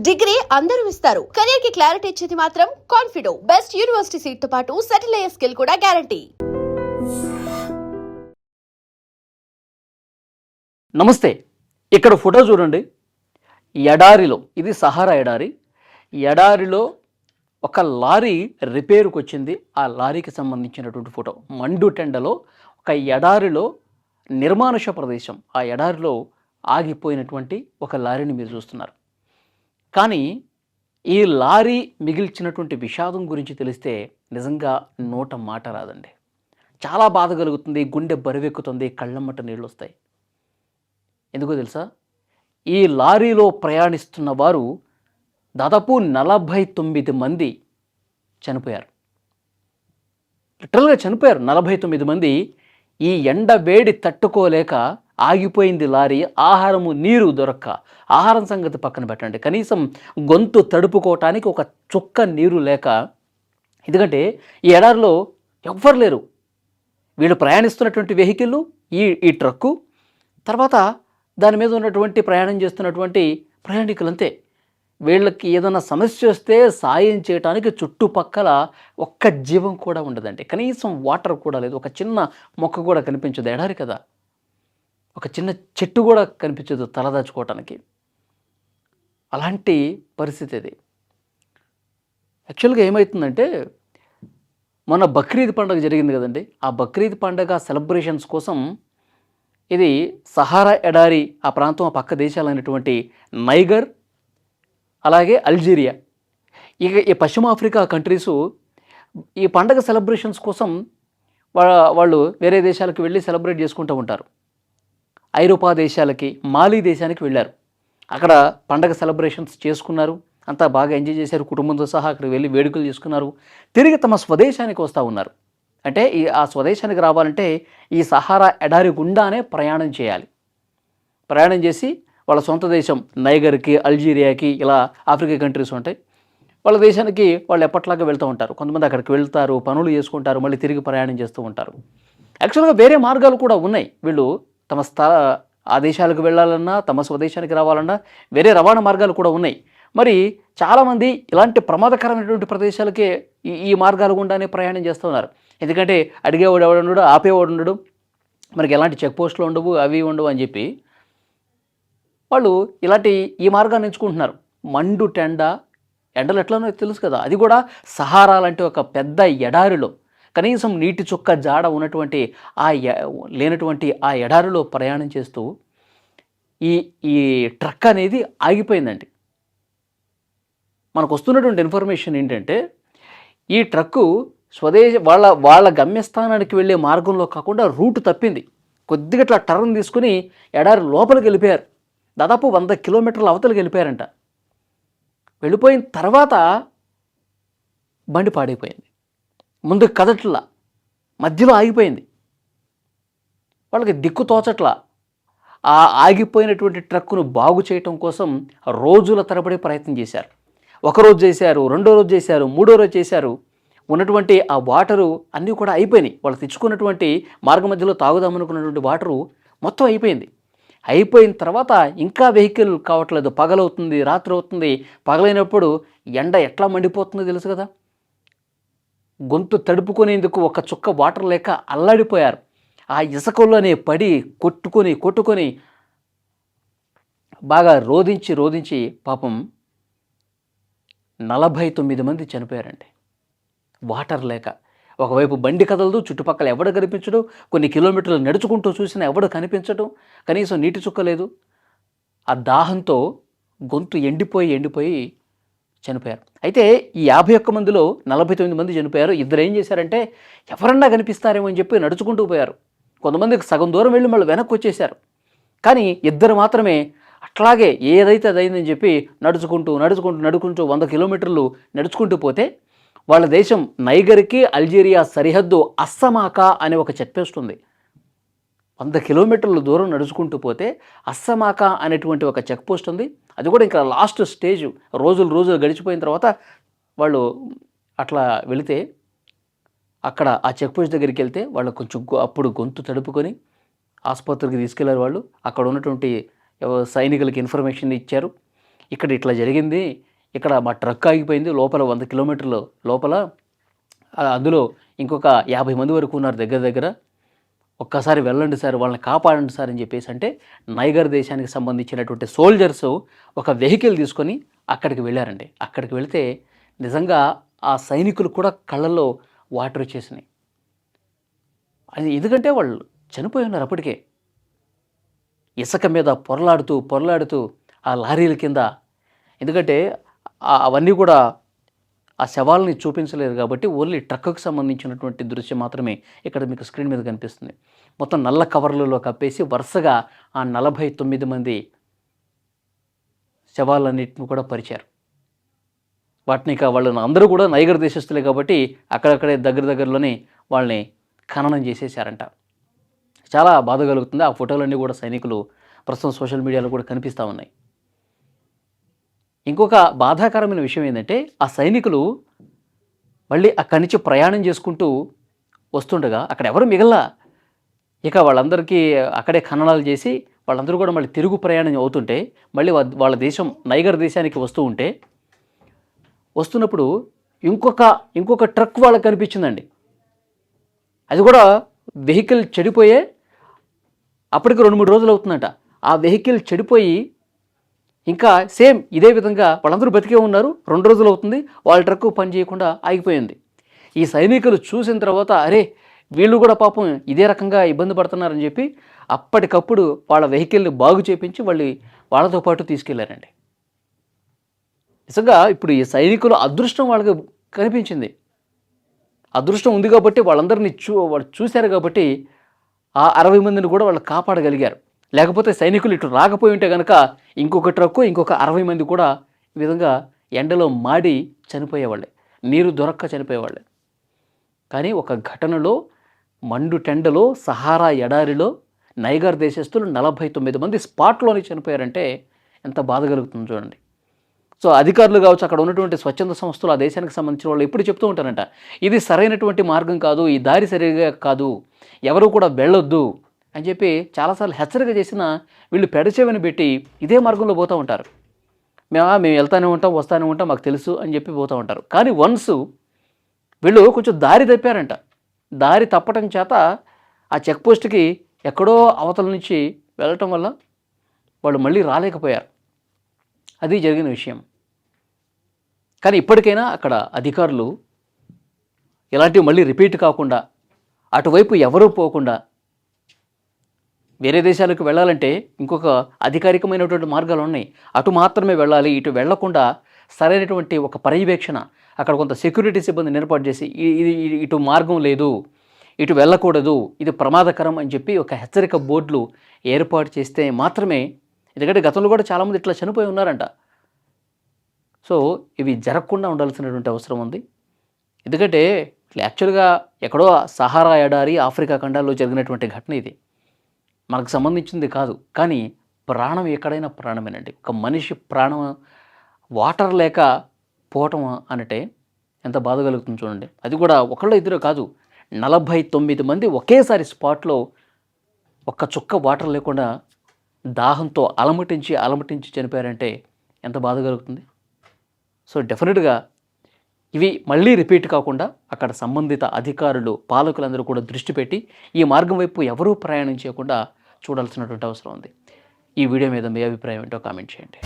Degree అందరూ ఇస్తారు. Career కి క్లారిటీ ఇచ్చేది మాత్రం కాన్ఫిడో. బెస్ట్ యూనివర్సిటీ సీట్ తో పాటు సెటిల్ అయ్యే స్కిల్ కూడా గ్యారంటీ. నమస్తే. ఇక్కడ ఫోటో చూడండి. ఎడారిలో, ఇది సహారా ఎడారి. ఎడారిలో ఒక లారీ రిపేరుకు వచ్చింది. ఆ లారీకి సంబంధించినటువంటి ఫోటో. మండుటెండలో ఒక ఎడారిలో నిర్మానుష ప్రదేశం, ఆ ఎడారిలో ఆగిపోయినటువంటి ఒక లారీని మీరు చూస్తున్నారు. కానీ ఈ లారీ మిగిల్చినటువంటి విషాదం గురించి తెలిస్తే నిజంగా నోట మాట రాదండి. చాలా బాధ కలుగుతుంది, గుండె బరువెక్కుతుంది, కళ్ళమ్మట నీళ్ళు వస్తాయి. ఎందుకో తెలుసా? ఈ లారీలో ప్రయాణిస్తున్న వారు దాదాపు 49 మంది చనిపోయారు. లిటరల్గా చనిపోయారు 49 మంది. ఈ ఎండ వేడి తట్టుకోలేక ఆగిపోయింది లారీ. ఆహారము నీరు దొరక్క, ఆహారం సంగతి పక్కన పెట్టండి, కనీసం గొంతు తడుపుకోవటానికి ఒక చుక్క నీరు లేక, ఎందుకంటే ఈ ఎడారిలో ఎవ్వరు లేరు. వీళ్ళు ప్రయాణిస్తున్నటువంటి వెహికల్, ఈ ట్రక్కు, తర్వాత దాని మీద ఉన్నటువంటి ప్రయాణం చేస్తున్నటువంటి ప్రయాణికులంతే. వీళ్ళకి ఏదైనా సమస్య వస్తే సాయం చేయడానికి చుట్టుపక్కల ఒక్క జీవం కూడా ఉండదండి. కనీసం వాటర్ కూడా లేదు, ఒక చిన్న మొక్క కూడా కనిపించదు. ఎడారి కదా, ఒక చిన్న చెట్టు కూడా కనిపించదు తలదాచుకోవటానికి. అలాంటి పరిస్థితి ఇది. యాక్చువల్గా ఏమవుతుందంటే, మొన్న బక్రీద్ పండుగ జరిగింది కదండి. ఆ బక్రీద్ పండుగ సెలబ్రేషన్స్ కోసం ఇది సహారా ఎడారి, ఆ ప్రాంతం, ఆ పక్క దేశాలైనటువంటి నైగర్, అలాగే అల్జీరియా, ఇక ఈ పశ్చిమ ఆఫ్రికా కంట్రీసు ఈ పండగ సెలబ్రేషన్స్ కోసం వాళ్ళు వేరే దేశాలకు వెళ్ళి సెలబ్రేట్ చేసుకుంటూ ఉంటారు. ఐరోపా దేశాలకి, మాలీ దేశానికి వెళ్ళారు. అక్కడ పండగ సెలబ్రేషన్స్ చేసుకున్నారు, అంతా బాగా ఎంజాయ్ చేశారు, కుటుంబంతో సహా అక్కడికి వెళ్ళి వేడుకలు చేసుకున్నారు. తిరిగి తమ స్వదేశానికి వస్తూ ఉన్నారు. అంటే ఆ స్వదేశానికి రావాలంటే ఈ సహారా ఎడారి గుండానే ప్రయాణం చేయాలి. ప్రయాణం చేసి వాళ్ళ సొంత దేశం నైగర్కి, అల్జీరియాకి, ఇలా ఆఫ్రికా కంట్రీస్ ఉంటాయి, వాళ్ళ దేశానికి వాళ్ళు ఎప్పట్లాగా వెళ్తూ ఉంటారు. కొంతమంది అక్కడికి వెళ్తారు, పనులు చేసుకుంటారు, మళ్ళీ తిరిగి ప్రయాణం చేస్తూ ఉంటారు. యాక్చువల్గా వేరే మార్గాలు కూడా ఉన్నాయి. వీళ్ళు తమ ఆ దేశాలకు వెళ్ళాలన్నా, తమ స్వదేశానికి రావాలన్నా వేరే రవాణా మార్గాలు కూడా ఉన్నాయి. మరి చాలామంది ఇలాంటి ప్రమాదకరమైనటువంటి ప్రదేశాలకే ఈ మార్గాల గుండానే ప్రయాణం చేస్తున్నారు. ఎందుకంటే అడిగేవాడు ఎవడు ఉండడు, ఆపేవాడు ఉండడు, మనకి ఎలాంటి చెక్ పోస్టులు ఉండవు, అవి ఉండవు అని చెప్పి వాళ్ళు ఇలాంటి ఈ మార్గాన్ని ఎంచుకుంటున్నారు. మండు ఎండలు ఎట్లనో తెలుసు కదా, అది కూడా సహారా లాంటి ఒక పెద్ద ఎడారిలో, కనీసం నీటి చుక్క జాడ ఉన్నటువంటి లేనటువంటి ఆ ఎడారిలో ప్రయాణం చేస్తూ ఈ ట్రక్ అనేది ఆగిపోయిందండి. మనకు వస్తున్నటువంటి ఇన్ఫర్మేషన్ ఏంటంటే, ఈ ట్రక్కు వాళ్ళ గమ్యస్థానానికి వెళ్ళే మార్గంలో కాకుండా రూట్ తప్పింది. కొద్దిగా ఇట్లా టర్న్ తీసుకుని ఎడారి లోపలికి వెళ్ళిపోయారు. దాదాపు 100 కిలోమీటర్ల అవతలికి వెళ్ళిపోయారంట. వెళ్ళిపోయిన తర్వాత బండి పాడైపోయింది, ముందుకు కదట్లా, మధ్యలో ఆగిపోయింది. వాళ్ళకి దిక్కు తోచట్లా. ఆ ఆగిపోయినటువంటి ట్రక్కును బాగు చేయటం కోసం రోజుల తరబడి ప్రయత్నం చేశారు. ఒకరోజు చేశారు, రెండో రోజు చేశారు, మూడో రోజు చేశారు. ఉన్నటువంటి ఆ వాటరు అన్నీ కూడా అయిపోయినాయి. వాళ్ళు తెచ్చుకున్నటువంటి మార్గ మధ్యలో తాగుదామనుకున్నటువంటి వాటరు మొత్తం అయిపోయింది. అయిపోయిన తర్వాత ఇంకా వెహికల్ కావట్లేదు. పగలవుతుంది, రాత్రి అవుతుంది. పగలైనప్పుడు ఎండ ఎట్లా మండిపోతుందో తెలుసు కదా. గొంతు తడుపుకునేందుకు ఒక చుక్క వాటర్ లేక అల్లాడిపోయారు. ఆ ఇసుకల్లోనే పడి కొట్టుకొని బాగా రోధించి పాపం 49 మంది చనిపోయారండి వాటర్ లేక. ఒకవైపు బండి కదలదు, చుట్టుపక్కల ఎవడు కనిపించడు, కొన్ని కిలోమీటర్లు నడుచుకుంటూ చూసినా ఎవడు కనిపించడు, కనీసం నీటి చుక్క లేదు. ఆ దాహంతో గొంతు ఎండిపోయి చనిపోయారు. అయితే ఈ 51 మందిలో 49 మంది చనిపోయారు. ఇద్దరు ఏం చేశారంటే, ఎవరన్నా కనిపిస్తారేమో అని చెప్పి నడుచుకుంటూ పోయారు. కొంతమందికి సగం దూరం వెళ్ళి మళ్ళీ వెనక్కి వచ్చేశారు. కానీ ఇద్దరు మాత్రమే అట్లాగే ఏదైతే అదైందని చెప్పి నడుచుకుంటూ 100 కిలోమీటర్లు నడుచుకుంటూ పోతే, వాళ్ళ దేశం నైగర్కి అల్జీరియా సరిహద్దు అస్సమాకా అనే ఒక చెక్ పోస్ట్ ఉంది. 100 కిలోమీటర్ల దూరం నడుచుకుంటూ పోతే అస్సమాకా అనేటువంటి ఒక చెక్ పోస్ట్ ఉంది. అది కూడా ఇంకా లాస్ట్ స్టేజ్. రోజులు గడిచిపోయిన తర్వాత వాళ్ళు అట్లా వెళితే, అక్కడ ఆ చెక్ పోస్ట్ దగ్గరికి వెళ్తే వాళ్ళు కొంచెం అప్పుడు గొంతు తడుపుకొని ఆసుపత్రికి తీసుకెళ్లారు వాళ్ళు. అక్కడ ఉన్నటువంటి సైనికులకి ఇన్ఫర్మేషన్ ఇచ్చారు. ఇక్కడ ఇట్లా జరిగింది, ఇక్కడ మా ట్రక్ ఆగిపోయింది, లోపల 100 కిలోమీటర్లు లోపల, అందులో ఇంకొక 50 మంది వరకు ఉన్నారు దగ్గర దగ్గర, ఒక్కసారి వెళ్ళండి సార్, వాళ్ళని కాపాడండి సార్ అని చెప్పేసి అంటే నైగర్ దేశానికి సంబంధించినటువంటి సోల్జర్స్ ఒక వెహికల్ తీసుకొని అక్కడికి వెళ్ళారండి. అక్కడికి వెళితే నిజంగా ఆ సైనికులు కూడా కళ్ళల్లో వాటర్ వచ్చేసినాయి. అది ఎందుకంటే వాళ్ళు చనిపోయి ఉన్నారు అప్పటికే. ఇసుక మీద పొరలాడుతూ ఆ లారీల కింద, ఎందుకంటే అవన్నీ కూడా ఆ శవాలని చూపించలేదు కాబట్టి ఓన్లీ ట్రక్కుకు సంబంధించినటువంటి దృశ్యం మాత్రమే ఇక్కడ మీకు స్క్రీన్ మీద కనిపిస్తుంది. మొత్తం నల్ల కవర్లలో కప్పేసి వరుసగా ఆ 49 మంది శవాలన్నింటిని కూడా పరిచారు. వాటిని ఇక వాళ్ళని అందరూ కూడా నైగర్ దేశస్తులే కాబట్టి అక్కడక్కడే దగ్గరలోనే వాళ్ళని ఖననం చేసేసారంట. చాలా బాధ కలుగుతుంది. ఆ ఫోటోలన్నీ కూడా సైనికులు ప్రస్తుతం సోషల్ మీడియాలో కూడా కనిపిస్తూ ఉన్నాయి. ఇంకొక బాధాకరమైన విషయం ఏంటంటే ఆ సైనికులు మళ్ళీ అక్కడి నుంచి ప్రయాణం చేసుకుంటూ వస్తుండగా అక్కడ ఎవరు మిగల్లా. ఇక వాళ్ళందరికీ అక్కడే ఖననాలు చేసి వాళ్ళందరూ కూడా మళ్ళీ తిరుగు ప్రయాణం అవుతుంటే మళ్ళీ వాళ్ళ దేశం నైగర్ దేశానికి వస్తున్నప్పుడు ఇంకొక ట్రక్ వాళ్ళకి కనిపించిందండి. అది కూడా వెహికల్ చెడిపోయే అప్పటికి 2-3 రోజులు అవుతుందంట. ఆ వెహికల్ చెడిపోయి ఇంకా సేమ్ ఇదే విధంగా వాళ్ళందరూ బతికే ఉన్నారు. 2 రోజులు అవుతుంది, వాళ్ళ ట్రక్ పని చేయకుండా ఆగిపోయింది. ఈ సైనికులు చూసిన తర్వాత అరే వీళ్ళు కూడా పాపం ఇదే రకంగా ఇబ్బంది పడుతున్నారని చెప్పి అప్పటికప్పుడు వాళ్ళ వెహికల్ని బాగు చేపించి వాళ్ళతో పాటు తీసుకెళ్లారండి. నిజంగా ఇప్పుడు ఈ సైనికుల అదృష్టం వాళ్ళకి కనిపించింది. అదృష్టం ఉంది కాబట్టి వాళ్ళందరినీ వాళ్ళు చూశారు కాబట్టి ఆ 60 మందిని కూడా వాళ్ళు కాపాడగలిగారు. లేకపోతే సైనికులు ఇటు రాకపోయి ఉంటే కనుక ఇంకొక ట్రక్కు ఇంకొక 60 మంది కూడా ఈ విధంగా ఎండలో మాడి చనిపోయేవాళ్ళే, నీరు దొరక్క చనిపోయేవాళ్ళే. కానీ ఒక ఘటనలో మండుటెండలో సహారా ఎడారిలో నైగర్ దేశస్తులు 49 మంది స్పాట్లోనే చనిపోయారంటే ఎంత బాధ కలుగుతుందో చూడండి. సో అధికారులు కావచ్చు, అక్కడ ఉన్నటువంటి స్వచ్ఛంద సంస్థలు, ఆ దేశానికి సంబంధించిన వాళ్ళు ఎప్పుడు చెప్తూ ఉంటారంట, ఇది సరైనటువంటి మార్గం కాదు, ఈ దారి సరిగా కాదు, ఎవరు కూడా వెళ్ళొద్దు అని చెప్పి చాలాసార్లు హెచ్చరిక చేసిన వీళ్ళు పెడచెవిని పెట్టి ఇదే మార్గంలో పోతూ ఉంటారు. మేము వెళ్తూనే ఉంటాం, వస్తూనే ఉంటాం, మాకు తెలుసు అని చెప్పి పోతూ ఉంటారు. కానీ వన్స్ వీళ్ళు కొంచెం దారి తప్పారంట. దారి తప్పటం చేత ఆ చెక్ పోస్ట్కి ఎక్కడో అవతల నుంచి వెళ్ళటం వల్ల వాళ్ళు మళ్ళీ రాలేకపోయారు. అది జరిగిన విషయం. కానీ ఇప్పటికైనా అక్కడ అధికారులు ఇలాంటివి మళ్ళీ రిపీట్ కాకుండా, అటువైపు ఎవరూ పోకుండా, వేరే దేశాలకు వెళ్ళాలంటే ఇంకొక అధికారికమైనటువంటి మార్గాలు ఉన్నాయి, అటు మాత్రమే వెళ్ళాలి, ఇటు వెళ్లకుండా సరైనటువంటి ఒక పర్యవేక్షణ, అక్కడ కొంత సెక్యూరిటీ సిబ్బందిని ఏర్పాటు చేసి ఇటు మార్గం లేదు, ఇటు వెళ్ళకూడదు, ఇది ప్రమాదకరం అని చెప్పి ఒక హెచ్చరిక బోర్డులు ఏర్పాటు చేస్తే మాత్రమే, ఎందుకంటే గతంలో కూడా చాలామంది ఇట్లా చనిపోయి ఉన్నారంట. సో ఇవి జరగకుండా ఉండాల్సినటువంటి అవసరం ఉంది. ఎందుకంటే యాక్చువల్గా ఎక్కడో సహారా ఎడారి ఆఫ్రికా ఖండాల్లో జరిగినటువంటి ఘటన ఇది, మనకు సంబంధించింది కాదు. కానీ ప్రాణం ఎక్కడైనా ప్రాణమేనండి. ఒక మనిషి ప్రాణం వాటర్ లేక పోవటం అంటే ఎంత బాధ కలుగుతుంది చూడండి. అది కూడా ఒకళ్ళు ఇద్దరు కాదు, 49 మంది ఒకేసారి స్పాట్లో ఒక్క చుక్క వాటర్ లేకుండా దాహంతో అలమటించి చనిపోయారంటే ఎంత బాధ కలుగుతుంది. సో డెఫినెట్గా ఇవి మళ్ళీ రిపీట్ కాకుండా అక్కడ సంబంధిత అధికారులు, పాలకులందరూ కూడా దృష్టి పెట్టి ఈ మార్గం వైపు ఎవరూ ప్రయాణం చేయకుండా చూడాల్సినటువంటి అవసరం ఉంది. ఈ వీడియో మీద మీ అభిప్రాయం ఏంటో కామెంట్ చేయండి.